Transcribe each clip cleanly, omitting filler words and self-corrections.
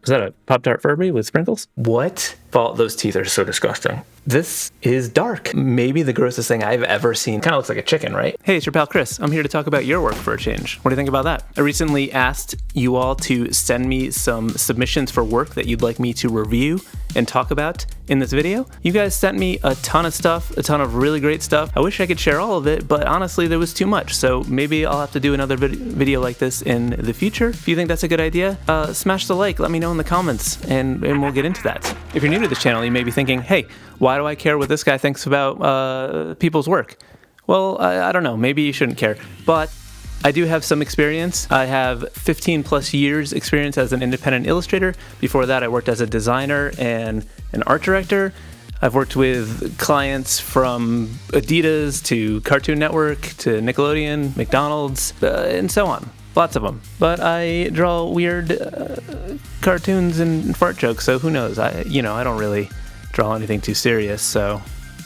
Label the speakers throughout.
Speaker 1: Was that a Pop-Tart Furby with sprinkles? What? Those teeth are so disgusting. This is dark. Maybe the grossest thing I've ever seen. Kind of looks like a chicken, right? Hey, it's your pal Chris. I'm here to talk about your work for a change. What do you think about that? I recently asked you all to send me some submissions for work that you'd like me to review and talk about in this video. You guys sent me a ton of stuff, a ton of really great stuff. I wish I could share all of it, but honestly, there was too much. So maybe I'll have to do another video like this in the future. If you think that's a good idea, smash the like, let me know in the comments, and we'll get into that. If you're new to this channel, you may be thinking, hey, why do I care what this guy thinks about people's work? Well, I don't know. Maybe you shouldn't care. But I do have some experience. I have 15 plus years experience as an independent illustrator. Before that, I worked as a designer and an art director. I've worked with clients from Adidas to Cartoon Network to Nickelodeon, McDonald's, and so on. Lots of them. But I draw weird cartoons and fart jokes, so who knows? I don't really draw anything too serious, so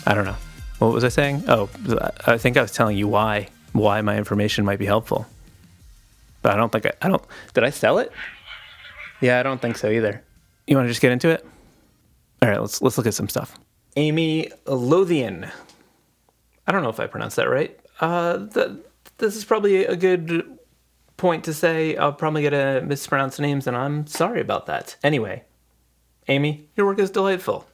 Speaker 1: I don't know. What was I saying? Oh, I think I was telling you why my information might be helpful. But did I sell it? Yeah, I don't think so either. You want to just get into it? All right, let's look at some stuff. Amy Lothian. I don't know if I pronounced that right. This is probably a good point to say I'll probably get a mispronounced names, and I'm sorry about that. Anyway, Amy, your work is delightful.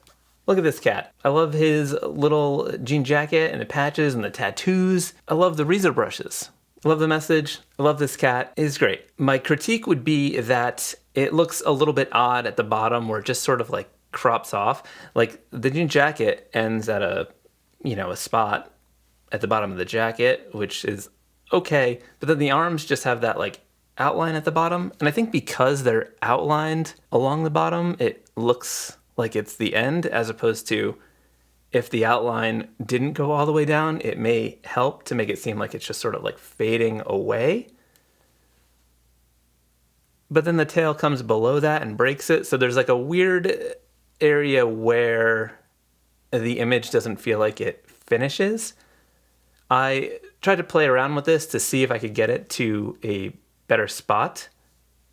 Speaker 1: Look at this cat. I love his little jean jacket and the patches and the tattoos. I love the Reezer brushes. I love the message. I love this cat. It's great. My critique would be that it looks a little bit odd at the bottom where it just sort of like crops off. Like the jean jacket ends at a spot at the bottom of the jacket, which is okay. But then the arms just have that like outline at the bottom. And I think because they're outlined along the bottom, it looks like it's the end, as opposed to if the outline didn't go all the way down, it may help to make it seem like it's just sort of like fading away. But then the tail comes below that and breaks it. So there's like a weird area where the image doesn't feel like it finishes. I tried to play around with this to see if I could get it to a better spot.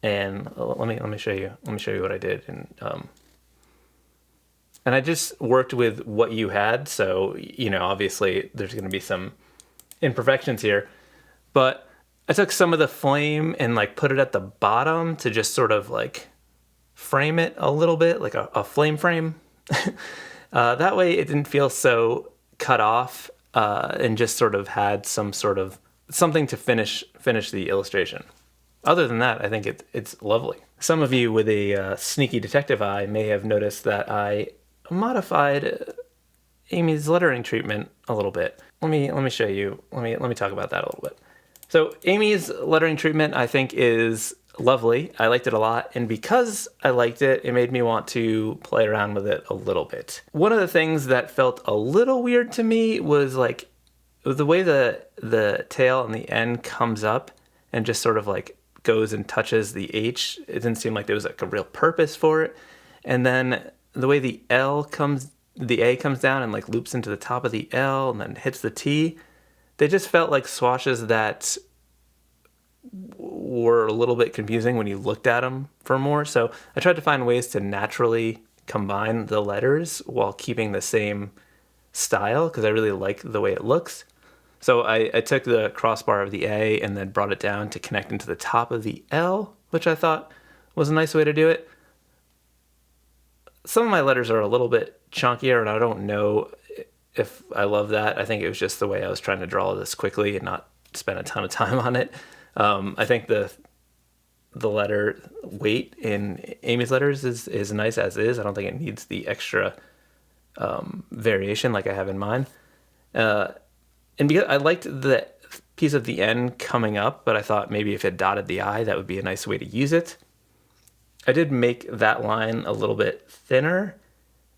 Speaker 1: And let me show you. Let me show you what I did. And I just worked with what you had, so, obviously there's going to be some imperfections here. But I took some of the flame and, put it at the bottom to just sort of, frame it a little bit, like a flame frame. That way it didn't feel so cut off and just sort of had some sort of something to finish the illustration. Other than that, I think it's lovely. Some of you with a sneaky detective eye may have noticed that I modified Amy's lettering treatment a little bit. Let me show you. Let me talk about that a little bit. So Amy's lettering treatment, I think, is lovely. I liked it a lot, and because I liked it, it made me want to play around with it a little bit. One of the things that felt a little weird to me was the way the tail and the end comes up and just sort of goes and touches the H. It didn't seem like there was a real purpose for it. And then the way the A comes down and loops into the top of the L and then hits the T, they just felt like swashes that were a little bit confusing when you looked at them for more. So I tried to find ways to naturally combine the letters while keeping the same style because I really like the way it looks. So I took the crossbar of the A and then brought it down to connect into the top of the L, which I thought was a nice way to do it. Some of my letters are a little bit chunkier, and I don't know if I love that. I think it was just the way I was trying to draw this quickly and not spend a ton of time on it. I think the letter weight in Amy's letters is nice as is. I don't think it needs the extra variation like I have in mine. And because I liked the piece of the end coming up, but I thought maybe if it dotted the I, that would be a nice way to use it. I did make that line a little bit thinner,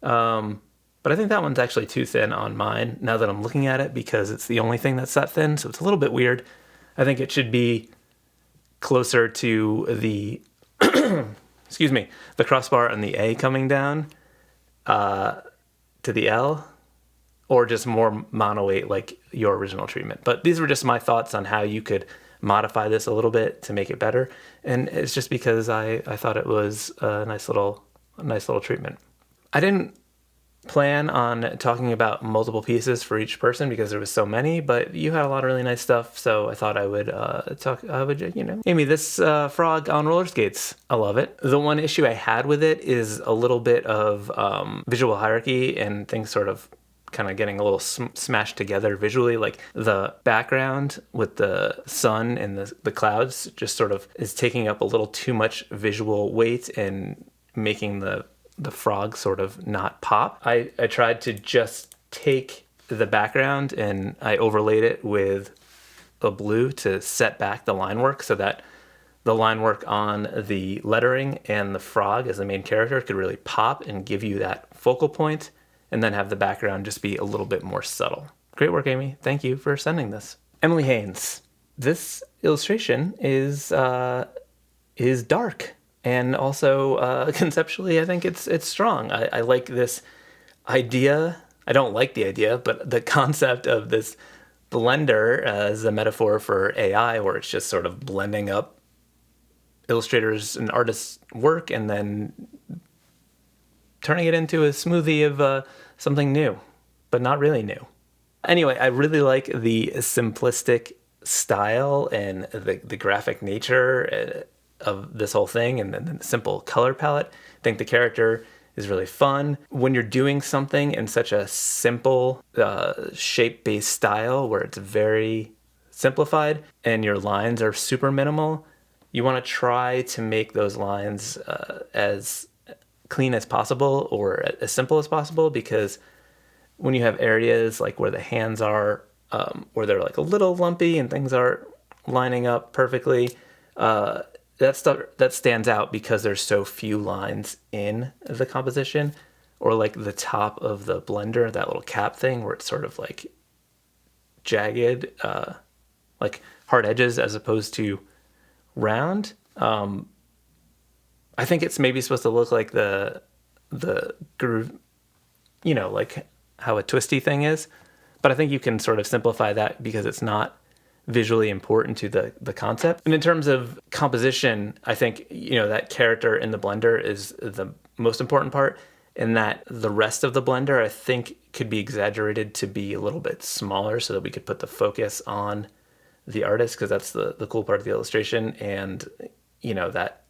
Speaker 1: but I think that one's actually too thin on mine now that I'm looking at it because it's the only thing that's that thin, so it's a little bit weird. I think it should be closer to the, the crossbar and the A coming down to the L, or just more mono weight like your original treatment. But these were just my thoughts on how you could modify this a little bit to make it better. And it's just because I thought it was a nice little treatment. I didn't plan on talking about multiple pieces for each person because there was so many, but you had a lot of really nice stuff, so I thought I would Amy, this frog on roller skates. I love it. The one issue I had with it is a little bit of visual hierarchy and things sort of kind of getting a little smashed together visually. Like the background with the sun and the clouds just sort of is taking up a little too much visual weight and making the frog sort of not pop. I tried to just take the background and I overlaid it with a blue to set back the line work so that the line work on the lettering and the frog as the main character could really pop and give you that focal point, and then have the background just be a little bit more subtle. Great work, Amy. Thank you for sending this. Emily Haynes. This illustration is dark. And also, conceptually, I think it's strong. I like this idea. I don't like the idea, but the concept of this blender as a metaphor for AI, where it's just sort of blending up illustrators and artists' work and then turning it into a smoothie of something new, but not really new. Anyway, I really like the simplistic style and the graphic nature of this whole thing, and then the simple color palette. I think the character is really fun. When you're doing something in such a simple shape-based style where it's very simplified and your lines are super minimal, you want to try to make those lines as clean as possible or as simple as possible, because when you have areas like where the hands are, where they're like a little lumpy and things aren't lining up perfectly, that stands out because there's so few lines in the composition, or like the top of the blender, that little cap thing where it's sort of like jagged, like hard edges as opposed to round. I think it's maybe supposed to look like the groove, like how a twisty thing is, but I think you can sort of simplify that because it's not visually important to the concept. And in terms of composition, I think, that character in the blender is the most important part, and that the rest of the blender, I think, could be exaggerated to be a little bit smaller so that we could put the focus on the artist, because that's the cool part of the illustration, and, that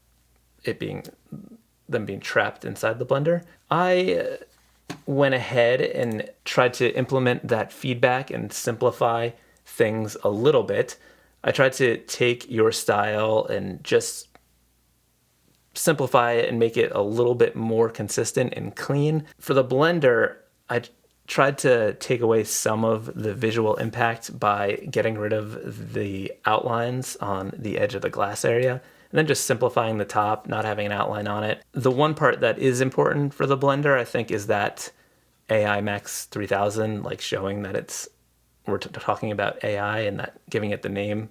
Speaker 1: it being them being trapped inside the blender. I went ahead and tried to implement that feedback and simplify things a little bit. I tried to take your style and just simplify it and make it a little bit more consistent and clean. For the blender, I tried to take away some of the visual impact by getting rid of the outlines on the edge of the glass area, and then just simplifying the top, not having an outline on it. The one part that is important for the blender, I think, is that AI Max 3000, like showing that we're talking about AI, and that giving it the name,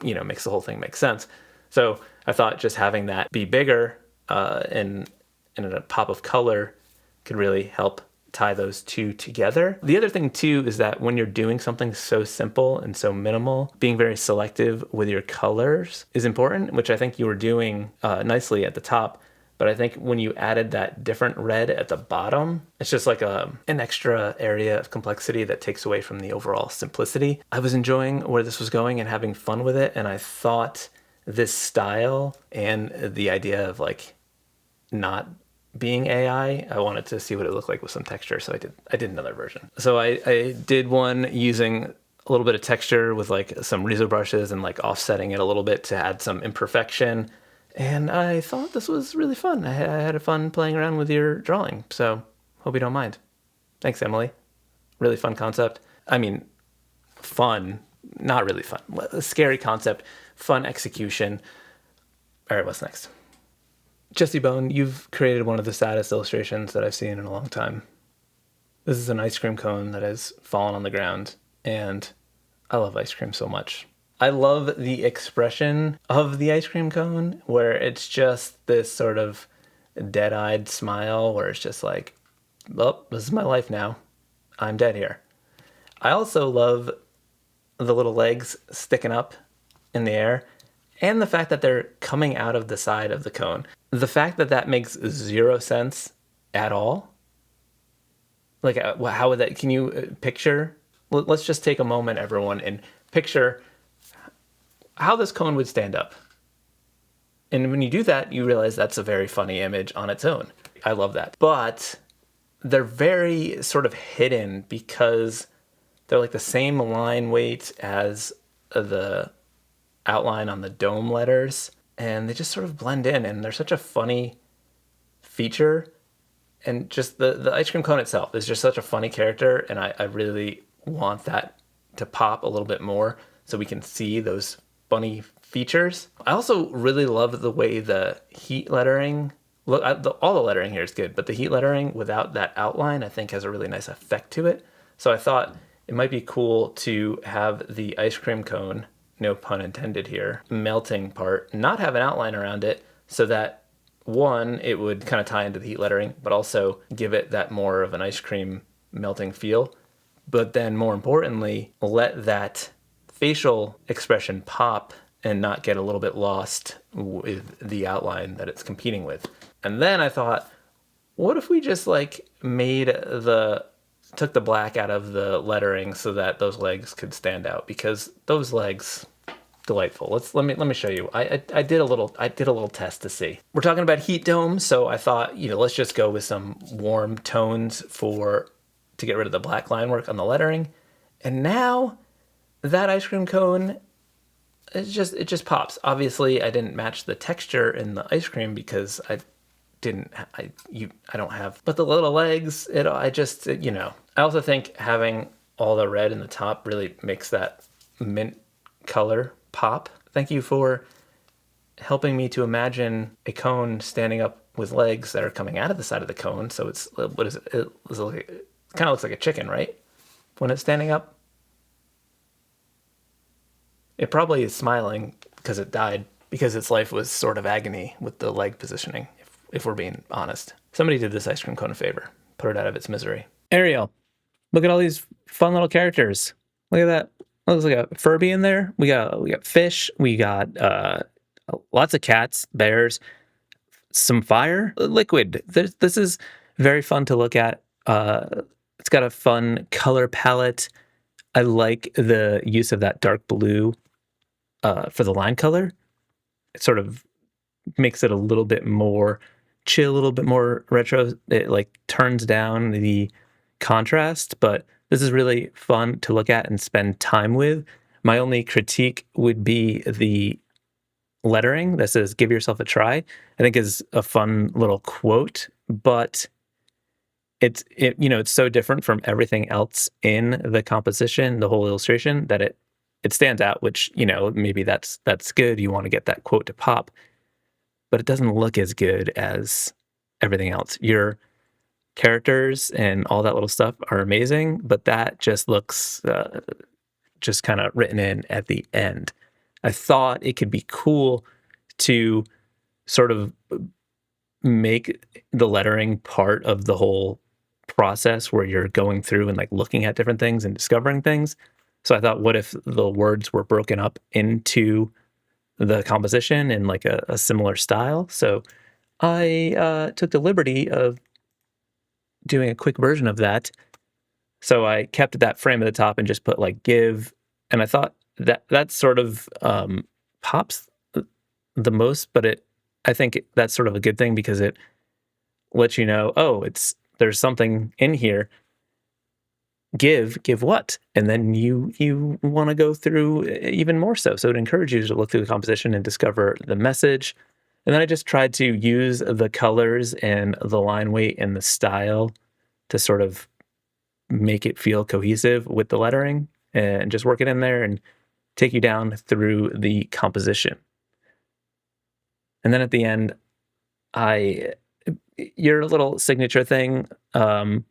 Speaker 1: makes the whole thing make sense. So I thought just having that be bigger and a pop of color could really help tie those two together. The other thing too is that when you're doing something so simple and so minimal, being very selective with your colors is important, which I think you were doing nicely at the top. But I think when you added that different red at the bottom, it's just like an extra area of complexity that takes away from the overall simplicity. I was enjoying where this was going and having fun with it, and I thought this style and the idea of like not being AI, I wanted to see what it looked like with some texture, so I did another version. So I did one using a little bit of texture with like some Riso brushes and like offsetting it a little bit to add some imperfection. And I thought this was really fun. I had a fun playing around with your drawing, so hope you don't mind. Thanks, Emily. Really fun concept. I mean, fun, not really fun. A scary concept, fun execution. All right, what's next? Jesse Bone, you've created one of the saddest illustrations that I've seen in a long time. This is an ice cream cone that has fallen on the ground, and I love ice cream so much. I love the expression of the ice cream cone, where it's just this sort of dead-eyed smile where it's just like, well, this is my life now. I'm dead here. I also love the little legs sticking up in the air, and the fact that they're coming out of the side of the cone. The fact that that makes zero sense at all. Like, how would that, can you picture? Let's just take a moment, everyone, and picture how this cone would stand up. And when you do that, you realize that's a very funny image on its own. I love that. But they're very sort of hidden because they're like the same line weight as the outline on the dome letters. And they just sort of blend in, and they're such a funny feature. And just the ice cream cone itself is just such a funny character, and I really want that to pop a little bit more so we can see those funny features. I also really love the way the heat lettering, all the lettering here is good, but the heat lettering without that outline I think has a really nice effect to it. So I thought it might be cool to have the ice cream cone, no pun intended here, melting part, not have an outline around it, so that one, it would kind of tie into the heat lettering, but also give it that more of an ice cream melting feel. But then more importantly, let that facial expression pop and not get a little bit lost with the outline that it's competing with. And then I thought, what if we just like took the black out of the lettering so that those legs could stand out, because those legs, delightful. Let me show you. I did a little test to see. We're talking about heat dome, so I thought, let's just go with some warm tones to get rid of the black line work on the lettering. And now that ice cream cone, it just pops. Obviously, I didn't match the texture in the ice cream because I don't have. But the little legs, I also think having all the red in the top really makes that mint color pop. Thank you for helping me to imagine a cone standing up with legs that are coming out of the side of the cone. So it's, what is it? It kind of looks like a chicken, right? When it's standing up. It probably is smiling because it died, because its life was sort of agony with the leg positioning, if we're being honest. Somebody did this ice cream cone a favor, put it out of its misery. Ariel, look at all these fun little characters. Look at that. Looks like a Furby in there. We got fish. We got lots of cats, bears, some fire, liquid. This is very fun to look at. It's got a fun color palette. I like the use of that dark blue for the line color. It sort of makes it a little bit more chill, a little bit more retro. It like turns down the contrast, but this is really fun to look at and spend time with. My only critique would be the lettering that says "Give yourself a try." I think is a fun little quote, but it's so different from everything else in the composition, the whole illustration, that it stands out. Which maybe that's good. You want to get that quote to pop, but it doesn't look as good as everything else. Your characters and all that little stuff are amazing, but that just looks just kind of written in at the end. I thought it could be cool to sort of make the lettering part of the whole process where you're going through and like looking at different things and discovering things. So I thought, what if the words were broken up into the composition in like a similar style? So I took the liberty of doing a quick version of that. So I kept that frame at the top and just put like "give," and I thought that sort of pops the most, but I think that's sort of a good thing because it lets you know, there's something in here. Give what? And then you want to go through even more so. So it encourages you to look through the composition and discover the message. And then I just tried to use the colors and the line weight and the style to sort of make it feel cohesive with the lettering and just work it in there and take you down through the composition. And then at the end, your little signature thing, it's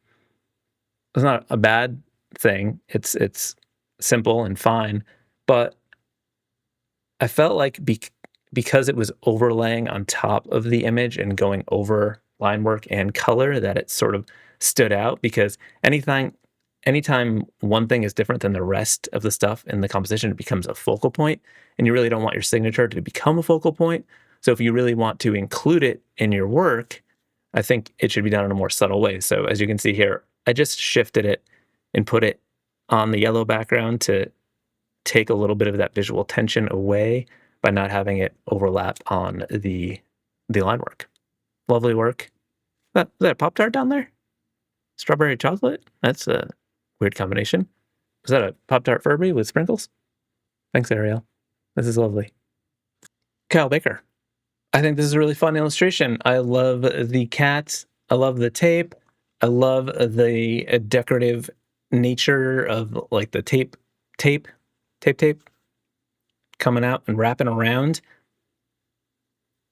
Speaker 1: not a bad thing. It's simple and fine, but I felt like because it was overlaying on top of the image and going over line work and color, that it sort of stood out, because anything anytime one thing is different than the rest of the stuff in the composition, it becomes a focal point, and you really don't want your signature to become a focal point. So if you really want to include it in your work, I think it should be done in a more subtle way. So as you can see here, I just shifted it and put it on the yellow background to take a little bit of that visual tension away by not having it overlap on the line work. Lovely work. Is that a Pop-Tart down there? Strawberry chocolate? That's a weird combination. Is that a Pop-Tart Furby with sprinkles? Thanks, Ariel. This is lovely. Kyle Baker. I think this is a really fun illustration. I love the cat. I love the tape. I love the decorative nature of like the tape coming out and wrapping around.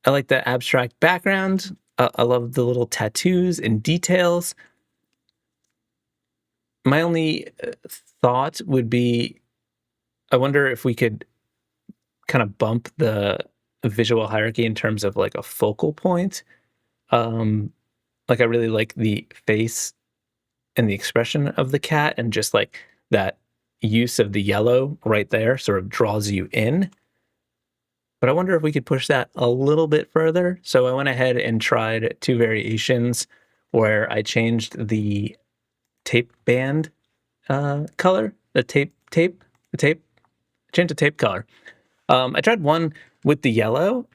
Speaker 1: I like the abstract background. I love the little tattoos and details. My only thought would be, I wonder if we could kind of bump the visual hierarchy in terms of like a focal point. Like I really like the face and the expression of the cat, and just like that use of the yellow right there sort of draws you in. But I wonder if we could push that a little bit further. So I went ahead and tried two variations where I changed the tape band color, changed the tape color. I tried one with the yellow,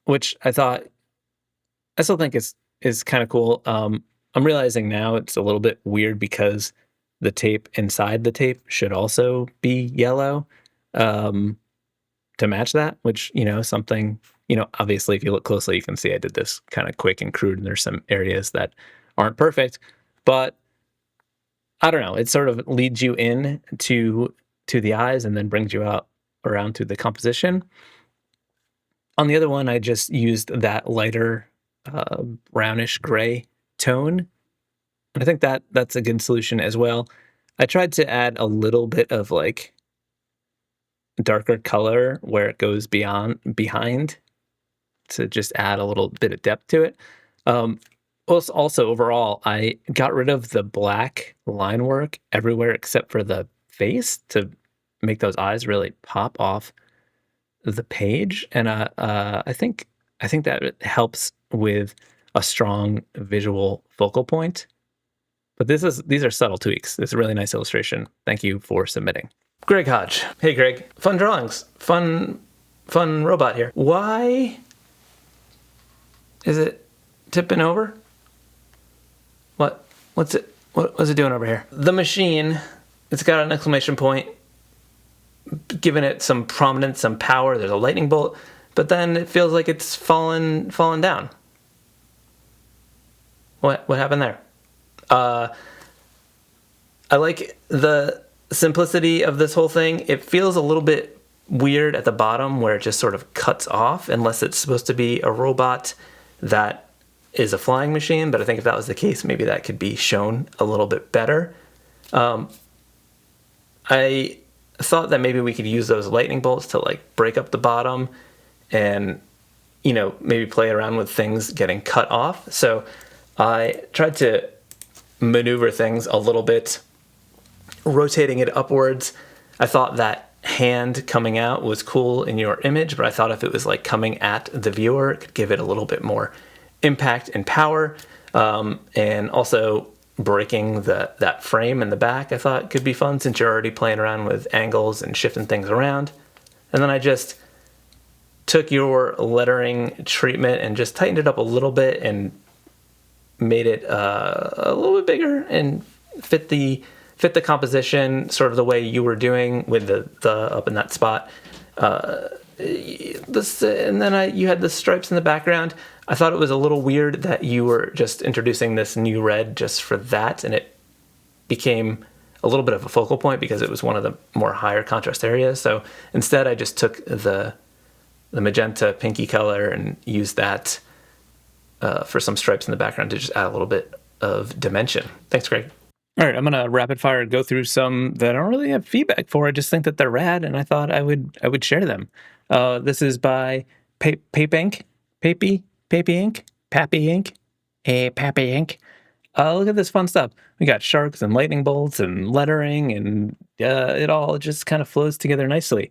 Speaker 1: which I still think is kind of cool. I'm realizing now it's a little bit weird because the tape inside the tape should also be yellow to match that, which, something, obviously if you look closely, you can see I did this kind of quick and crude, and there's some areas that aren't perfect, but I don't know. It sort of leads you in to the eyes and then brings you out around to the composition. On the other one, I just used that lighter brownish gray tone. And I think that's a good solution as well. I tried to add a little bit of like darker color where it goes behind to just add a little bit of depth to it. Also, overall, I got rid of the black line work everywhere except for the face to make those eyes really pop off the page, and I think that helps with a strong visual focal point. But these are subtle tweaks. This is a really nice illustration. Thank you for submitting. Greg Hodge. Hey, Greg. Fun drawings. Fun robot here. Why is it tipping over? What's it doing over here? The machine, it's got an exclamation point, giving it some prominence, some power. There's a lightning bolt, but then it feels like it's fallen down. What happened there? I like the simplicity of this whole thing. It feels a little bit weird at the bottom where it just sort of cuts off, unless it's supposed to be a robot that is a flying machine. But I think if that was the case, maybe that could be shown a little bit better. I thought that maybe we could use those lightning bolts to like break up the bottom and, maybe play around with things getting cut off. So I tried to maneuver things a little bit, rotating it upwards. I thought that hand coming out was cool in your image, but I thought if it was like coming at the viewer, it could give it a little bit more impact and power. And also breaking that frame in the back, I thought could be fun since you're already playing around with angles and shifting things around. And then I just took your lettering treatment and just tightened it up a little bit and made it a little bit bigger and fit the composition sort of the way you were doing with the up in that spot. And then you had the stripes in the background. I thought it was a little weird that you were just introducing this new red just for that, and it became a little bit of a focal point because it was one of the more higher contrast areas. So instead, I just took the magenta pinky color and used that for some stripes in the background to just add a little bit of dimension. Thanks, Greg. All right, I'm going to rapid fire go through some that I don't really have feedback for. I just think that they're rad, and I thought I would share them. This is by Pappy Ink. Look at this fun stuff. We got sharks and lightning bolts and lettering, and it all just kind of flows together nicely.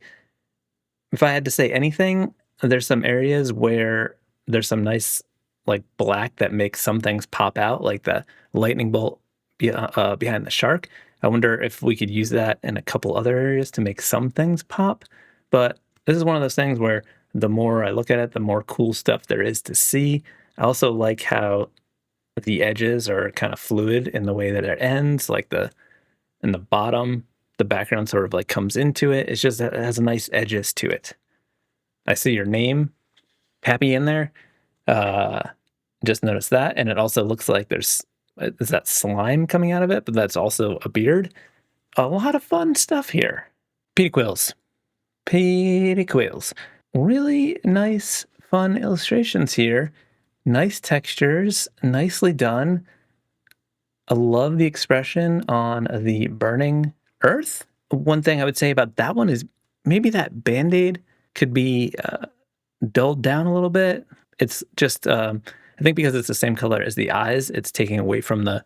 Speaker 1: If I had to say anything, there's some areas where there's some nice, like, black that makes some things pop out, like the lightning bolt behind the shark. I wonder if we could use that in a couple other areas to make some things pop. But this is one of those things where the more I look at it, the more cool stuff there is to see. I also like how the edges are kind of fluid in the way that it ends, like in the bottom, the background sort of like comes into it. It's just, it has a nice edges to it. I see your name, Pappy, in there. Uh, just noticed that. And it also looks like is that slime coming out of it, but that's also a beard. A lot of fun stuff here. Petey Quills. Petey Quills. Really nice, fun illustrations here. Nice textures, nicely done. I love the expression on the burning earth. One thing I would say about that one is maybe that Band-Aid could be dulled down a little bit. It's just, I think because it's the same color as the eyes, it's taking away from the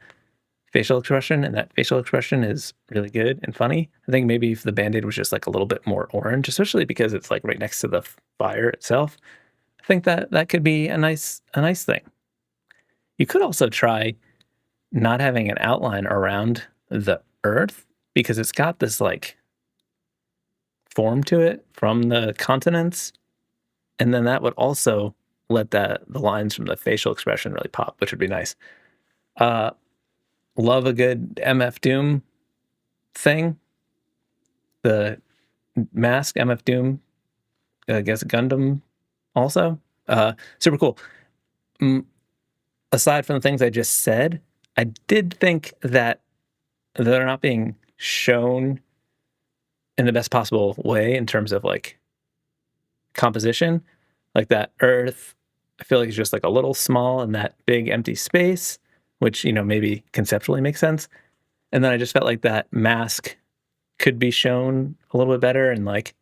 Speaker 1: facial expression, and that facial expression is really good and funny. I think maybe if the Band-Aid was just like a little bit more orange, especially because it's like right next to the fire itself, I think that could be a nice thing. You could also try not having an outline around the earth, because it's got this like form to it from the continents, and then that would also let the lines from the facial expression really pop, which would be nice. Love a good MF Doom thing. The mask, MF Doom, I guess Gundam also. Super cool. Aside from the things I just said, I did think that they're not being shown in the best possible way in terms of like composition. Like that earth, I feel like it's just like a little small in that big empty space, which, maybe conceptually makes sense. And then I just felt like that mask could be shown a little bit better. And like,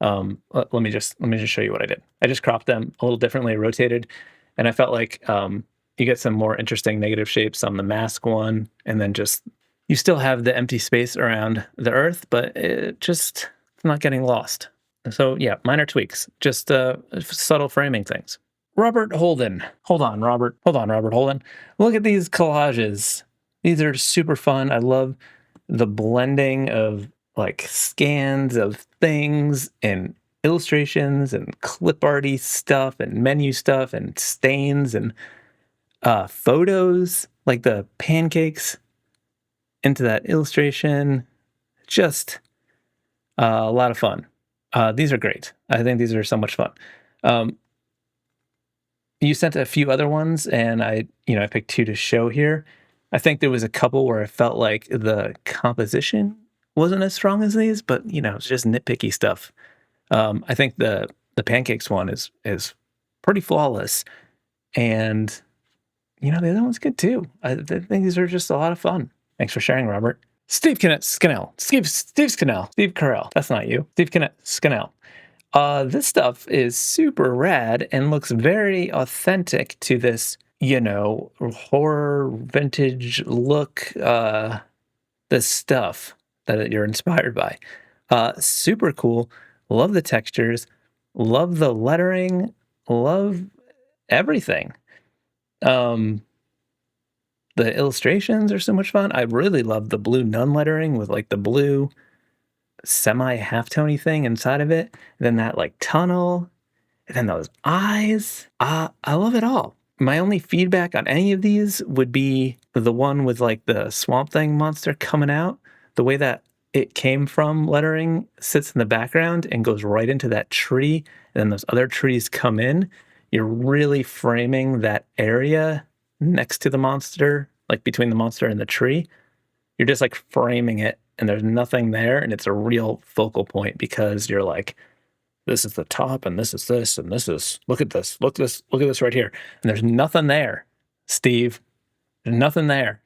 Speaker 1: let me just show you what I did. I just cropped them a little differently, rotated, and I felt like you get some more interesting negative shapes on the mask one, and then just you still have the empty space around the earth, but it's not getting lost. So yeah, minor tweaks, just subtle framing things. Robert Holden. Hold on, Robert Holden. Look at these collages. These are super fun. I love the blending of like scans of things and illustrations and clip arty stuff and menu stuff and stains and photos, like the pancakes into that illustration. Just a lot of fun. These are great. I think these are so much fun. You sent a few other ones, and I picked two to show here. I think there was a couple where I felt like the composition wasn't as strong as these, but it's just nitpicky stuff. I think the pancakes one is pretty flawless, and the other one's good too. I think these are just a lot of fun. Thanks for sharing, Robert. Steve Scannell. Steve Carell. That's not you. Steve Scannell. This stuff is super rad and looks very authentic to this, horror vintage look, this stuff that you're inspired by. Super cool. Love the textures. Love the lettering. Love everything. The illustrations are so much fun. I really love the blue nun lettering with like the blue semi halftony thing inside of it. And then that like tunnel, and then those eyes. I love it all. My only feedback on any of these would be the one with like the Swamp Thing monster coming out. The way that it came from lettering sits in the background and goes right into that tree, and then those other trees come in. You're really framing that area next to the monster, like between the monster and the tree. You're just like framing it, and there's nothing there, and it's a real focal point because you're like, this is the top, and this is this, and this is, look at this right here. And there's nothing there, Steve. There's nothing there.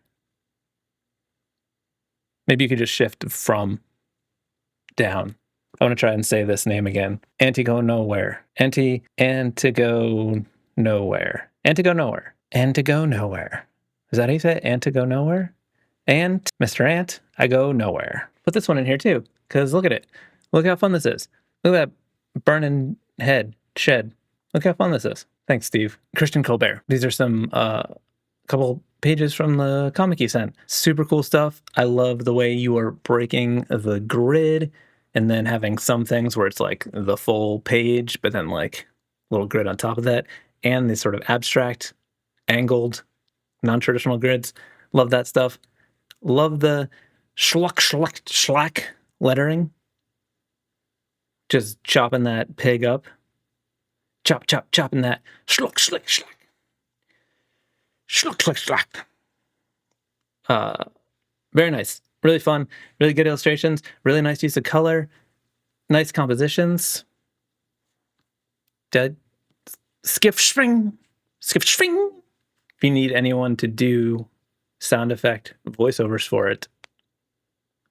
Speaker 1: Maybe you could just shift from down. I want to try and say this name again. Antigo Nowhere. Antigo Nowhere. Antigo Nowhere. Is that how you say it? Ant to go nowhere? And Mr. Ant, I go nowhere. Put this one in here too, because look at it. Look how fun this is. Look at that burning shed. Look how fun this is. Thanks, Steve. Christian Colbert. These are some couple pages from the comic you sent. Super cool stuff. I love the way you are breaking the grid and then having some things where it's like the full page, but then like a little grid on top of that, and these sort of abstract, angled, non-traditional grids. Love that stuff. Love the schlack lettering. Just chopping that pig up. Chopping that schluck. Very nice. Really fun. Really good illustrations. Really nice use of color. Nice compositions. Skiff swing. If you need anyone to do sound effect voiceovers for it,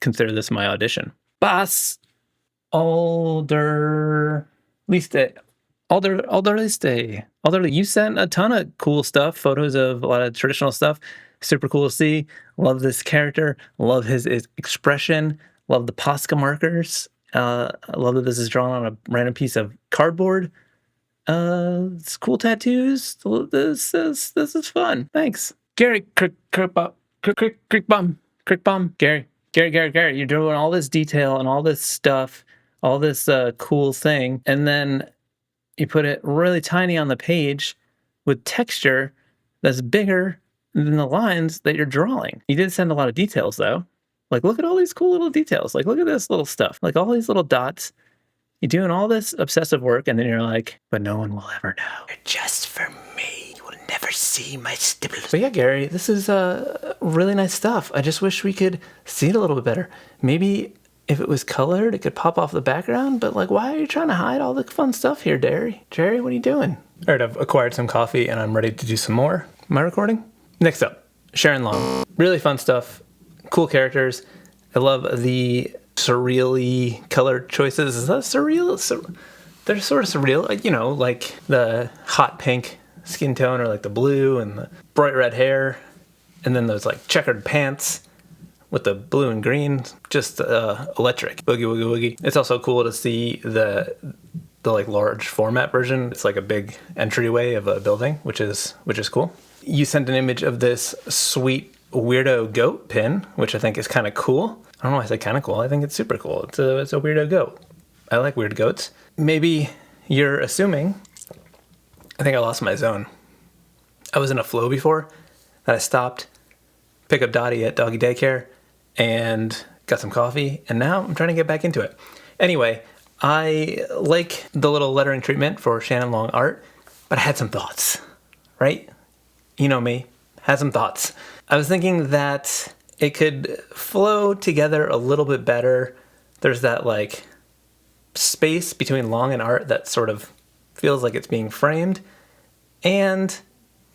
Speaker 1: consider this my audition. Bas Alderliste. Alderliste. You sent a ton of cool stuff, photos of a lot of traditional stuff. Super cool to see. Love this character. Love his expression. Love the Posca markers. I love that this is drawn on a random piece of cardboard. It's cool tattoos. This is fun. Thanks. Gary Crickbomb. Gary, you're doing all this detail and all this stuff, all this cool thing, and then you put it really tiny on the page with texture that's bigger than the lines that you're drawing. You did send a lot of details though. Like, look at all these cool little details. Like, look at this little stuff. Like all these little dots. You're doing all this obsessive work, and then you're like, but no one will ever know. They're just for me. You will never see my stipple. But yeah, Gary, this is really nice stuff. I just wish we could see it a little bit better. Maybe if it was colored, it could pop off the background, but like, why are you trying to hide all the fun stuff here, Jerry? Jerry, what are you doing? All right, I've acquired some coffee, and I'm ready to do some more. Am I recording? Next up, Sharon Long. Really fun stuff. Cool characters. I love the surreal-y color choices. Is that surreal? They're sort of surreal, you know, like the hot pink skin tone, or like the blue and the bright red hair, and then those like checkered pants with the blue and green. Just electric. Boogie woogie woogie. It's also cool to see the like large format version. It's like a big entryway of a building, which is cool. You sent an image of this sweet weirdo goat pin, which I think is kind of cool. I don't know why I say kind of cool. I think it's super cool. It's a weirdo goat. I like weird goats. Maybe you're assuming. I think I lost my zone. I was in a flow before that I stopped, pick up Dottie at doggy daycare, and got some coffee, and now I'm trying to get back into it. Anyway, I like the little lettering treatment for Shannon Long art, but I had some thoughts, right? You know me, had some thoughts. I was thinking that it could flow together a little bit better. There's that like space between Long and art that sort of feels like it's being framed, and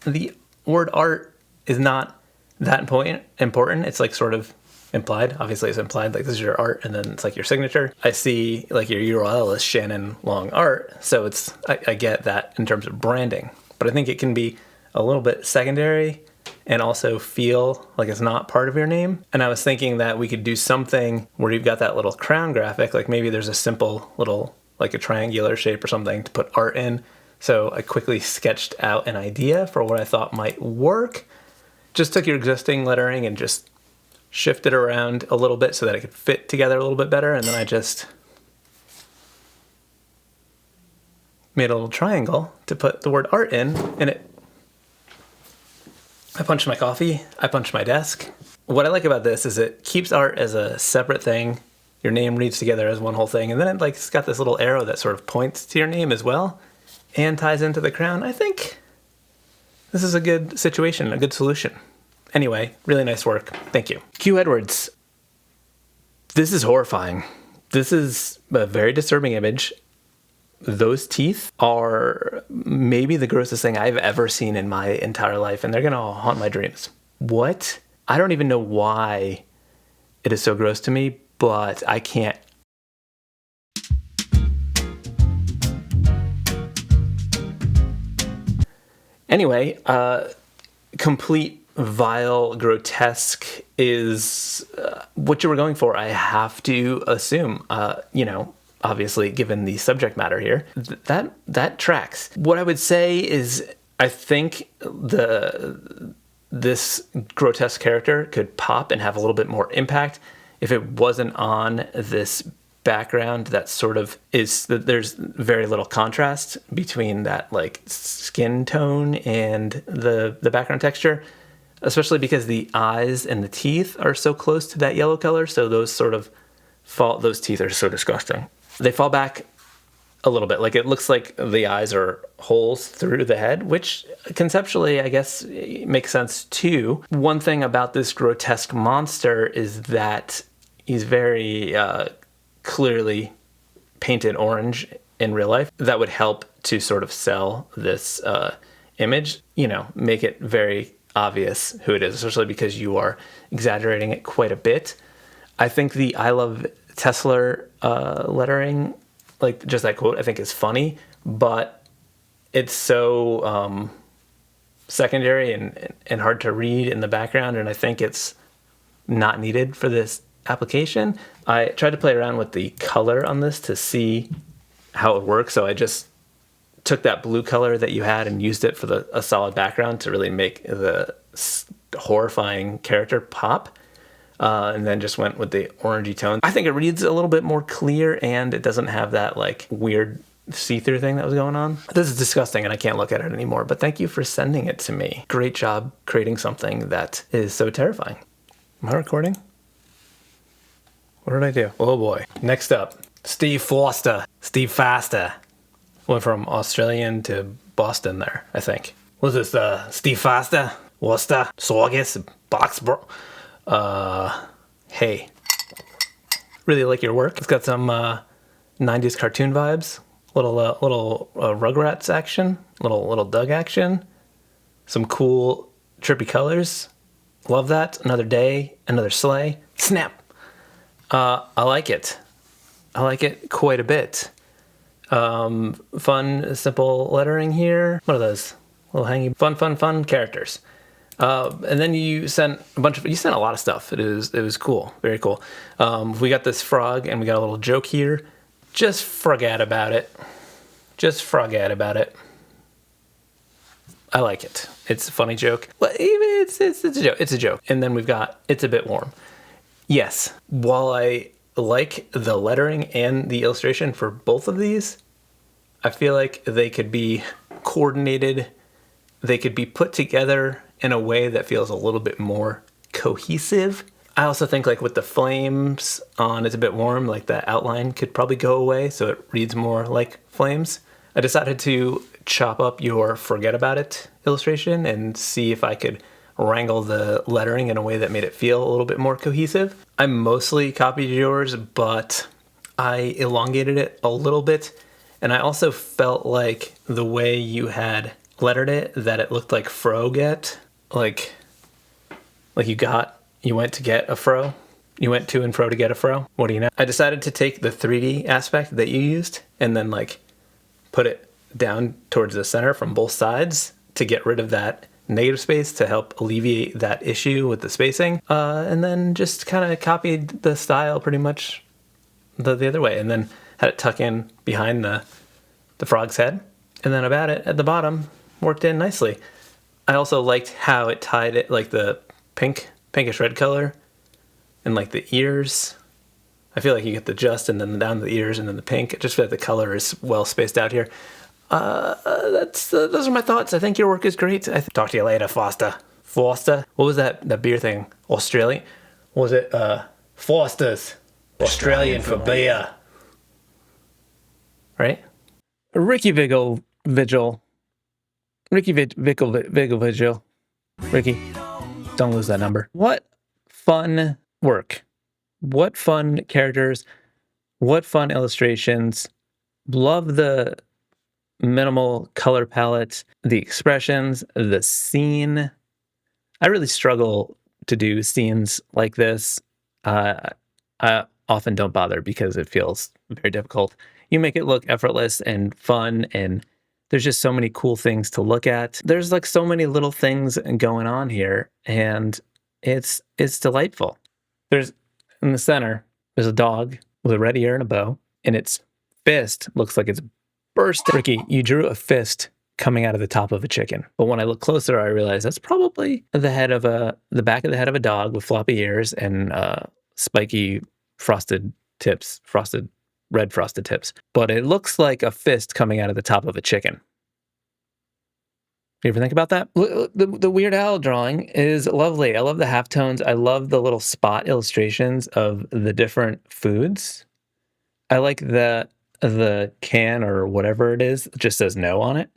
Speaker 1: the word art is not that important. It's like sort of implied. Obviously it's implied, like this is your art, and then it's like your signature. I see like your URL is Shannon Long art, so it's I get that in terms of branding, but I think it can be a little bit secondary and also feel like it's not part of your name. And I was thinking that we could do something where you've got that little crown graphic, like maybe there's a simple little, like a triangular shape or something to put art in. So I quickly sketched out an idea for what I thought might work. Just took your existing lettering and just shifted around a little bit so that it could fit together a little bit better. And then I just made a little triangle to put the word art in, and I punched my coffee, I punched my desk. What I like about this is it keeps art as a separate thing. Your name reads together as one whole thing, and then it's got this little arrow that sort of points to your name as well and ties into the crown. I think this is a good situation, a good solution. Anyway, really nice work. Thank you. Q Edwards. This is horrifying. This is a very disturbing image. Those teeth are maybe the grossest thing I've ever seen in my entire life, and they're going to haunt my dreams. What? I don't even know why it is so gross to me, but I can't. Anyway, complete vile, grotesque is what you were going for, I have to assume. Obviously, given the subject matter here, that tracks. What I would say is, I think this grotesque character could pop and have a little bit more impact if it wasn't on this background that sort of is, there's very little contrast between that like skin tone and the background texture, especially because the eyes and the teeth are so close to that yellow color. So those teeth are so disgusting. They fall back a little bit. Like, it looks like the eyes are holes through the head, which conceptually, I guess, makes sense too. One thing about this grotesque monster is that he's very clearly painted orange in real life. That would help to sort of sell this image, make it very obvious who it is, especially because you are exaggerating it quite a bit. I think the I Love Tesla lettering, like just that quote, I think is funny, but it's so secondary and hard to read in the background, and I think it's not needed for this application. I tried to play around with the color on this to see how it works, so I just took that blue color that you had and used it for a solid background to really make the horrifying character pop. And then just went with the orangey tone. I think it reads a little bit more clear, and it doesn't have that like weird see-through thing that was going on. This is disgusting and I can't look at it anymore, but thank you for sending it to me. Great job creating something that is so terrifying. Am I recording? What did I do? Oh boy. Next up, Steve Foster. Steve Faster. Went from Australian to Boston there, I think. What is this, Steve Faster? Worcester? Saugus? Boxborough? Hey, really like your work. It's got some 90s cartoon vibes, little Rugrats action, little Doug action, some cool trippy colors. Love that. Another day, another sleigh. Snap. I like it. I like it quite a bit. Fun, simple lettering here. What are those? Little hanging, fun characters. And then you sent a lot of stuff. It was cool. Very cool. We got this frog and we got a little joke here. Just forget about it. I like it. It's a funny joke. Well, it's a joke. It's a joke. And then we've got, it's a bit warm. Yes. While I like the lettering and the illustration for both of these, I feel like they could be coordinated. They could be put together in a way that feels a little bit more cohesive. I also think like with the flames on It's a Bit Warm, like that outline could probably go away so it reads more like flames. I decided to chop up your Forget About It illustration and see if I could wrangle the lettering in a way that made it feel a little bit more cohesive. I mostly copied yours, but I elongated it a little bit. And I also felt like the way you had lettered it, that it looked like Froget. Like you went to get a fro. You went to and fro to get a fro. What do you know? I decided to take the 3D aspect that you used and then like put it down towards the center from both sides to get rid of that negative space to help alleviate that issue with the spacing. And then just kind of copied the style pretty much the other way, and then had it tuck in behind the frog's head. And then about it at the bottom worked in nicely. I also liked how it tied it, like the pinkish red color and like the ears. I feel like you get the just and then down the ears and then the pink. I just feel like the color is well spaced out here. Those are my thoughts. I think your work is great. Talk to you later, Foster. Foster? What was that beer thing? Australian? Was it Foster's? Australian for beer. Right? Ricky Vigil. Ricky Vigil. Ricky, don't lose that number. What fun work. What fun characters. What fun illustrations. Love the minimal color palette, the expressions, the scene. I really struggle to do scenes like this. I often don't bother because it feels very difficult. You make it look effortless and fun and There's just so many cool things to look at. There's like so many little things going on here, and it's delightful. There's in the center, there's a dog with a red ear and a bow, and its fist looks like it's bursting. Ricky, you drew a fist coming out of the top of a chicken. But when I look closer, I realize that's probably the back of the head of a dog with floppy ears and spiky frosted red frosted tips. But it looks like a fist coming out of the top of a chicken. You ever think about that? The Weird Al drawing is lovely. I love the halftones. I love the little spot illustrations of the different foods. I like the can or whatever it is just says no on it.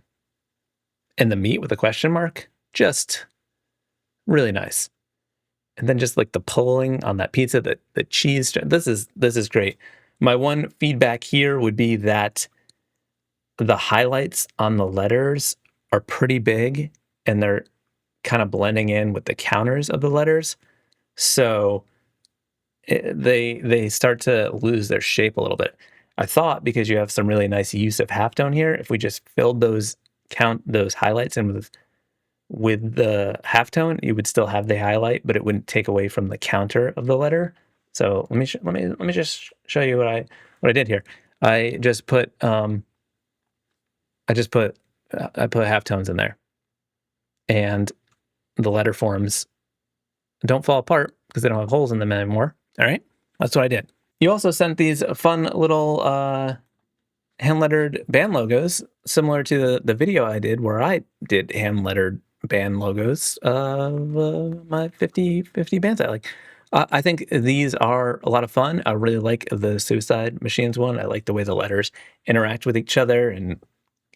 Speaker 1: And the meat with a question mark, just really nice. And then just like the pulling on that pizza, the cheese, this is great. My one feedback here would be that the highlights on the letters are pretty big and they're kind of blending in with the counters of the letters. So they start to lose their shape a little bit. I thought because you have some really nice use of halftone here, if we just filled those highlights in with the halftone, you would still have the highlight, but it wouldn't take away from the counter of the letter. So let me just show you what I did here. I put halftones in there, and the letter forms don't fall apart because they don't have holes in them anymore. All right, that's what I did. You also sent these fun little hand-lettered band logos, similar to the video I did where I did hand-lettered band logos of my 50 bands I like. I think these are a lot of fun. I really like the Suicide Machines one. I like the way the letters interact with each other and,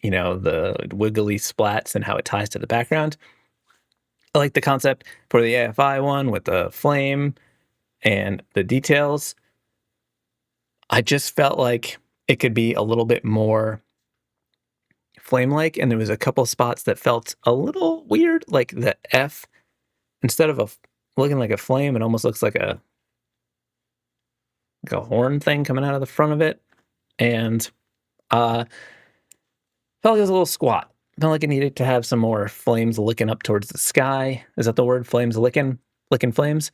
Speaker 1: you know, the wiggly splats and how it ties to the background. I like the concept for the AFI one with the flame and the details. I just felt like it could be a little bit more flame-like, and there was a couple spots that felt a little weird, like the F, instead of looking like a flame, it almost looks like a horn thing coming out of the front of it, and felt like it was a little squat. Felt like it needed to have some more flames licking up towards the sky. Is that the word? Flames licking flames?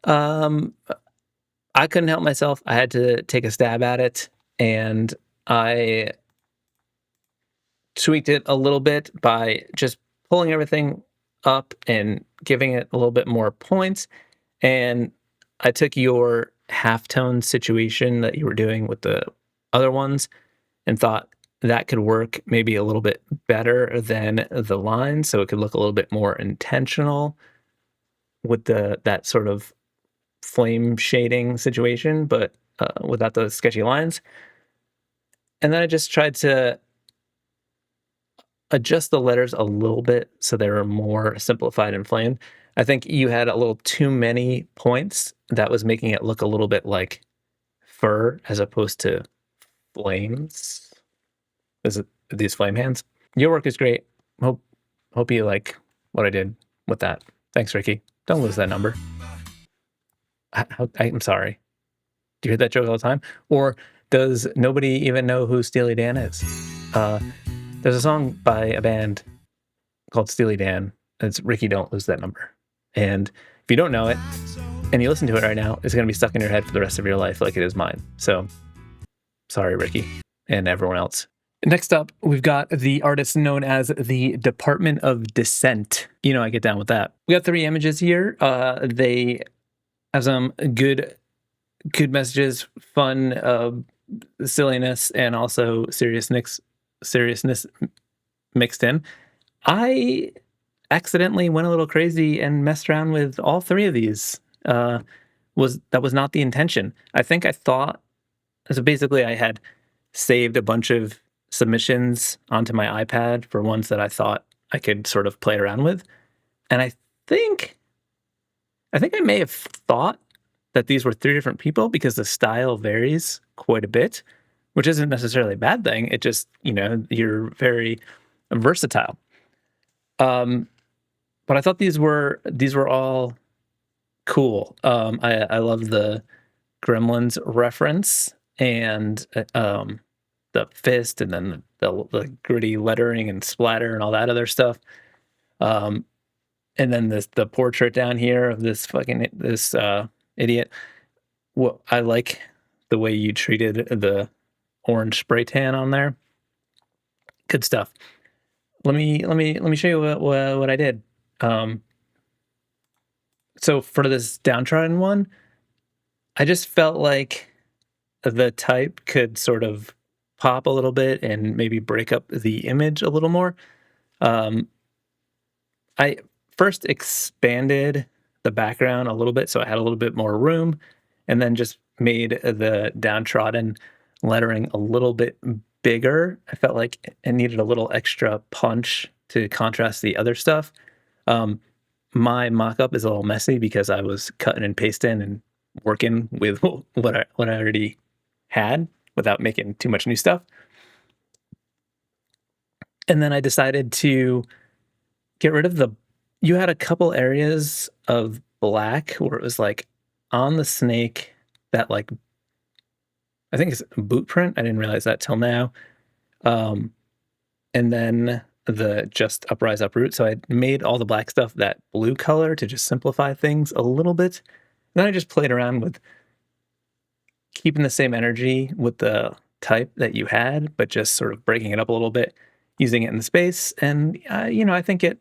Speaker 1: I couldn't help myself. I had to take a stab at it, and I tweaked it a little bit by just pulling everything up and giving it a little bit more points. And I took your halftone situation that you were doing with the other ones and thought that could work maybe a little bit better than the line, so it could look a little bit more intentional with that sort of flame shading situation, but without those sketchy lines. And then I just tried to adjust the letters a little bit so they were more simplified and flamed. I think you had a little too many points that was making it look a little bit like fur as opposed to flames. Is it these flame hands? Your work is great. Hope you like what I did with that. Thanks, Ricky. Don't lose that number. I'm sorry. Do you hear that joke all the time? Or does nobody even know who Steely Dan is? There's a song by a band called Steely Dan. It's Ricky, Don't Lose That Number. And if you don't know it and you listen to it right now, it's going to be stuck in your head for the rest of your life like it is mine. So sorry, Ricky, and everyone else. Next up, we've got the artist known as the Department of Dissent. You know I get down with that. We got 3 images here. They have some good messages, fun, silliness, and also seriousness mixed in. I accidentally went a little crazy and messed around with all 3 of these. That was not the intention. I think I thought, so basically I had saved a bunch of submissions onto my iPad for ones that I thought I could sort of play around with. And I think I may have thought that these were 3 different people because the style varies quite a bit, which isn't necessarily a bad thing. It just, you're very versatile. But I thought these were all cool. I love the Gremlins reference and the fist and then the gritty lettering and splatter and all that other stuff. Um, and then the portrait down here of this idiot. Well, I like the way you treated the orange spray tan on there. Good stuff. Let me show you what I did. Um, so for this downtrodden one, I just felt like the type could sort of pop a little bit and maybe break up the image a little more. Um, I first expanded the background a little bit so I had a little bit more room, and then just made the downtrodden lettering a little bit bigger. I felt like it needed a little extra punch to contrast the other stuff. Um, my mock-up is a little messy because I was cutting and pasting and working with what I already had without making too much new stuff. And then I decided to get rid of you had a couple areas of black where it was like on the snake that like, I think it's a boot print. I didn't realize that till now. And then the just uprise uproot. So I made all the black stuff that blue color to just simplify things a little bit. And then I just played around with keeping the same energy with the type that you had, but just sort of breaking it up a little bit, using it in the space. And, I think it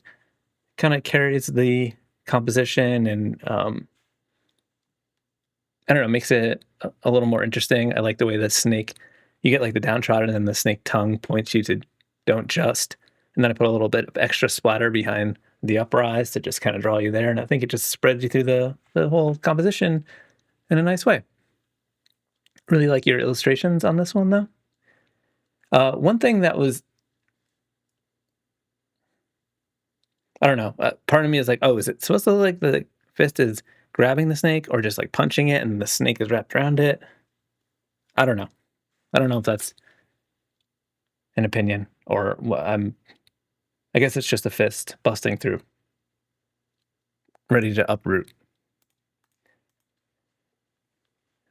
Speaker 1: kind of carries the composition and, I don't know, makes it a little more interesting. I like the way the snake, you get like the downtrodden and then the snake tongue points you to don't just. And then I put a little bit of extra splatter behind the uprise to just kind of draw you there. And I think it just spreads you through the whole composition in a nice way. Really like your illustrations on this one, though. One thing that was, I don't know, part of me is like, oh, is it supposed to look like the fist is grabbing the snake or just like punching it and the snake is wrapped around it? I don't know. I don't know if that's an opinion or what I guess it's just a fist busting through, ready to uproot.